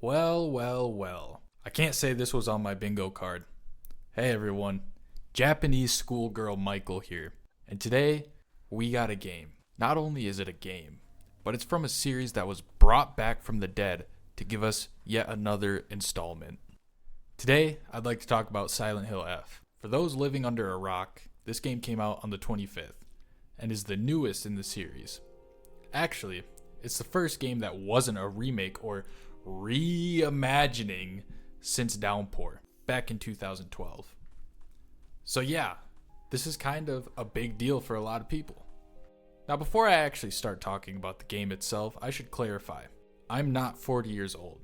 Well, well, well. I can't say this was on my bingo card. Hey everyone, Japanese schoolgirl Michael here. And today, we got a game. Not only is it a game, but it's from a series that was brought back from the dead to give us yet another installment. Today, I'd like to talk about Silent Hill F. For those living under a rock, this game came out on the 25th, and is the newest in the series. Actually, it's the first game that wasn't a remake or reimagining since Downpour back in 2012. So yeah, this is kind of a big deal for a lot of people. Now before I actually start talking about the game itself, I should clarify. I'm not 40 years old,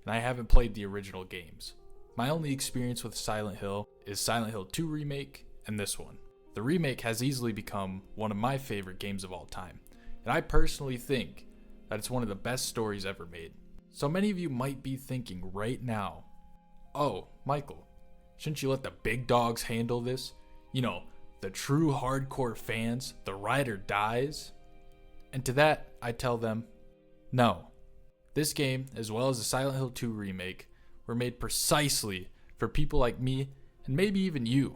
and I haven't played the original games. My only experience with Silent Hill is Silent Hill 2 Remake and this one. The remake has easily become one of my favorite games of all time, and I personally think that it's one of the best stories ever made. So many of you might be thinking right now, oh, Michael, shouldn't you let the big dogs handle this? You know, the true hardcore fans, the ride or dies? And to that, I tell them, no. This game, as well as the Silent Hill 2 remake, were made precisely for people like me, and maybe even you,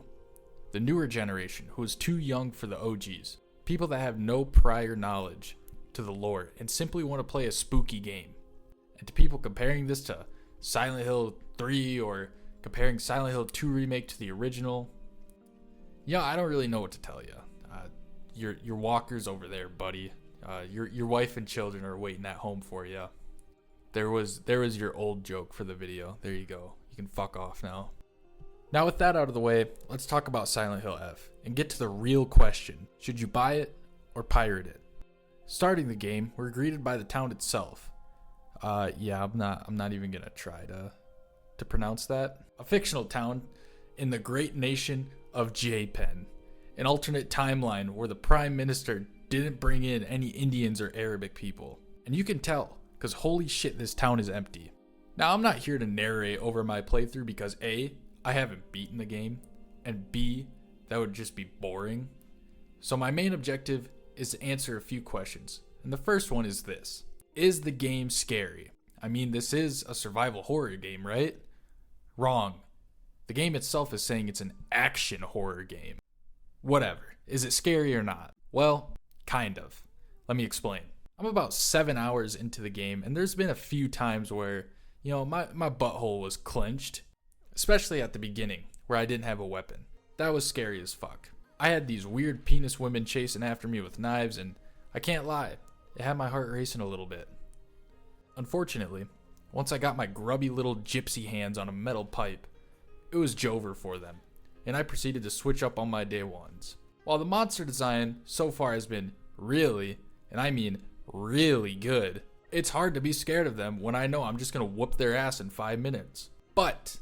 the newer generation who is too young for the OGs. People that have no prior knowledge to the lore and simply want to play a spooky game. And to people comparing this to Silent Hill 3 or comparing Silent Hill 2 remake to the original, yeah, I don't really know what to tell you. Your walker's over there, buddy. Your wife and children are waiting at home for you. There was your old joke for the video. There you go. You can fuck off now. Now with that out of the way, let's talk about Silent Hill F and get to the real question. Should you buy it or pirate it? Starting the game, we're greeted by the town itself. Yeah, I'm not even gonna try to pronounce that. A fictional town in the great nation of Japan. An alternate timeline where the Prime Minister didn't bring in any Indians or Arabic people. And you can tell, because holy shit, this town is empty. Now, I'm not here to narrate over my playthrough because A, I haven't beaten the game, and B, that would just be boring. So my main objective is to answer a few questions. And the first one is this. Is the game scary? I mean, this is a survival horror game, right? Wrong. The game itself is saying it's an action horror game. Whatever. Is it scary or not? Well, kind of. Let me explain. I'm about 7 hours into the game, and there's been a few times where, my butthole was clenched. Especially at the beginning, where I didn't have a weapon. That was scary as fuck. I had these weird penis women chasing after me with knives, and I can't lie, it had my heart racing a little bit. Unfortunately, once I got my grubby little gypsy hands on a metal pipe, it was Jover for them, and I proceeded to switch up on my day ones. While the monster design so far has been really, and I mean really good, it's hard to be scared of them when I know I'm just gonna whoop their ass in 5 minutes. But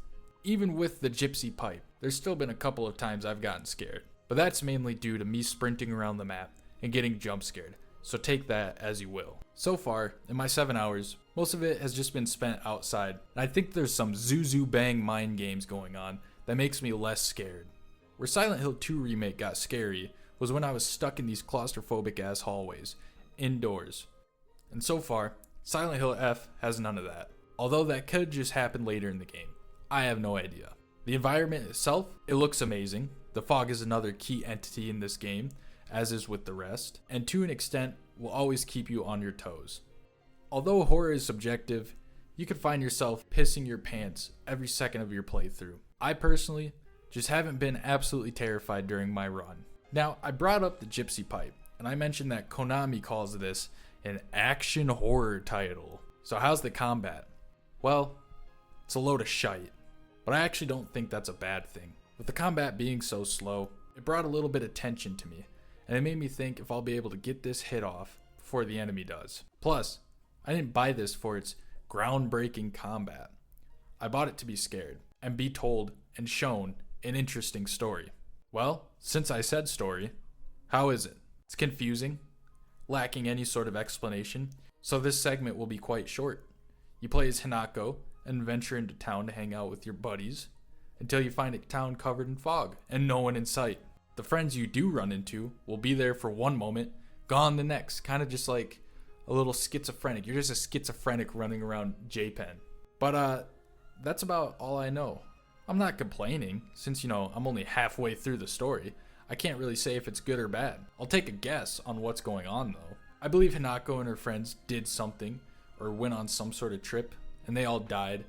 even with the gypsy pipe, there's still been a couple of times I've gotten scared. But that's mainly due to me sprinting around the map and getting jump scared. So take that as you will. So far, in my 7 hours, most of it has just been spent outside. And I think there's some Zuzu Bang mind games going on that makes me less scared. Where Silent Hill 2 Remake got scary was when I was stuck in these claustrophobic ass hallways, indoors. And so far, Silent Hill F has none of that. Although that could just happen later in the game. I have no idea. The environment itself, it looks amazing. The fog is another key entity in this game, as is with the rest, and to an extent, will always keep you on your toes. Although horror is subjective, you could find yourself pissing your pants every second of your playthrough. I personally just haven't been absolutely terrified during my run. Now, I brought up the Gypsy Pipe, and I mentioned that Konami calls this an action horror title. So how's the combat? Well, it's a load of shite. But I actually don't think that's a bad thing. With the combat being so slow, it brought a little bit of tension to me, and it made me think if I'll be able to get this hit off before the enemy does. Plus, I didn't buy this for its groundbreaking combat. I bought it to be scared, and be told and shown an interesting story. Well, since I said story, how is it? It's confusing, lacking any sort of explanation, so this segment will be quite short. You play as Hinako, and venture into town to hang out with your buddies until you find a town covered in fog and no one in sight. The friends you do run into will be there for one moment, gone the next, kind of just like a little schizophrenic. You're just a schizophrenic running around Japan. But that's about all I know. I'm not complaining, since, I'm only halfway through the story. I can't really say if it's good or bad. I'll take a guess on what's going on, though. I believe Hanako and her friends did something, or went on some sort of trip, and they all died,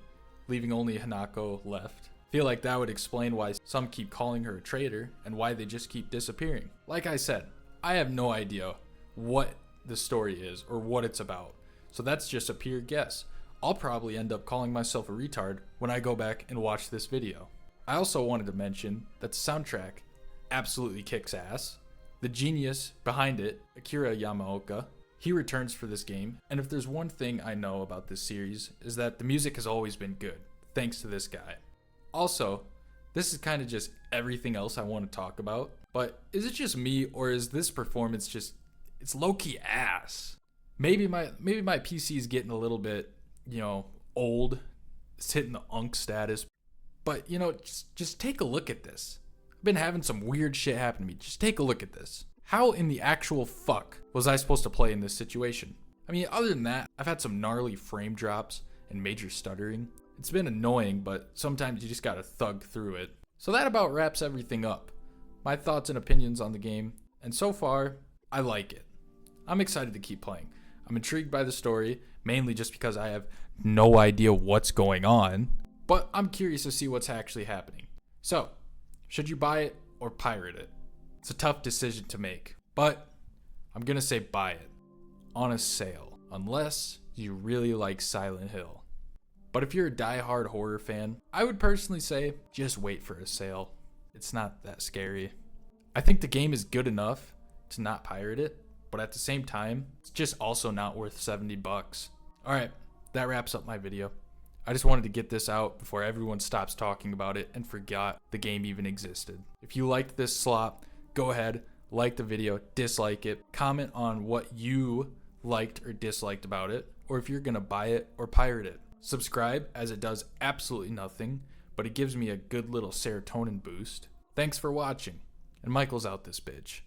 leaving only Hanako left. Feel like that would explain why some keep calling her a traitor, and why they just keep disappearing. Like I said, I have no idea what the story is, or what it's about, so that's just a pure guess. I'll probably end up calling myself a retard when I go back and watch this video. I also wanted to mention that the soundtrack absolutely kicks ass. The genius behind it, Akira Yamaoka, he returns for this game, and if there's one thing I know about this series is that the music has always been good, thanks to this guy. Also, this is kind of just everything else I want to talk about, but is it just me, or is this performance just, it's low-key ass? Maybe my PC is getting a little bit, old. It's hitting the unk status. But, just take a look at this. I've been having some weird shit happen to me. Just take a look at this. How in the actual fuck was I supposed to play in this situation? I mean, other than that, I've had some gnarly frame drops and major stuttering. It's been annoying, but sometimes you just gotta thug through it. So that about wraps everything up. My thoughts and opinions on the game, and so far, I like it. I'm excited to keep playing. I'm intrigued by the story, mainly just because I have no idea what's going on, but I'm curious to see what's actually happening. So, should you buy it or pirate it? It's a tough decision to make, but I'm gonna say buy it on a sale, unless you really like Silent Hill. But if you're a die-hard horror fan, I would personally say just wait for a sale. It's not that scary. I think the game is good enough to not pirate it, but at the same time, it's just also not worth $70. Alright, that wraps up my video. I just wanted to get this out before everyone stops talking about it and forgot the game even existed. If you liked this slop, go ahead, like the video, dislike it, comment on what you liked or disliked about it, or if you're gonna buy it or pirate it. Subscribe, as it does absolutely nothing, but it gives me a good little serotonin boost. Thanks for watching, and Michael's out this bitch.